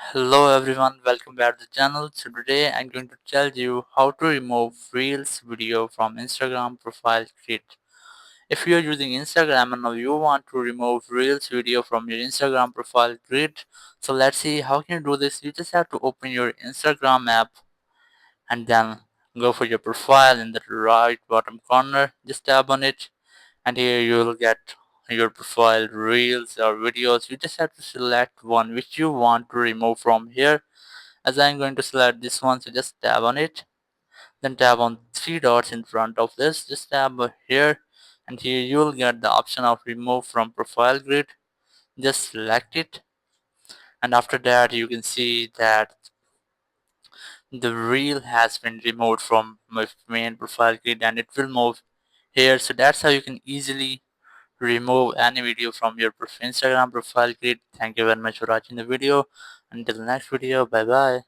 Hello everyone, welcome back to the channel. So today I'm going to tell you how to remove Reels video from Instagram profile grid. If you are using Instagram and now you want to remove Reels video from your Instagram profile grid, so let's see how can you do this. You just have to open your Instagram app and then go for your profile in the right bottom corner. Just tap on it and here you will get your profile reels or videos. You just have to select one which you want to remove from here. As I'm going to select this one, so just tap on it, then tap on three dots in front of this, just tap here, and here you will get the option of remove from profile grid. Just select it, and after that you can see that the reel has been removed from my main profile grid and it will move here. So that's how you can easily remove any video from your Instagram profile grid. Thank you very much for watching the video. Until the next video, bye bye.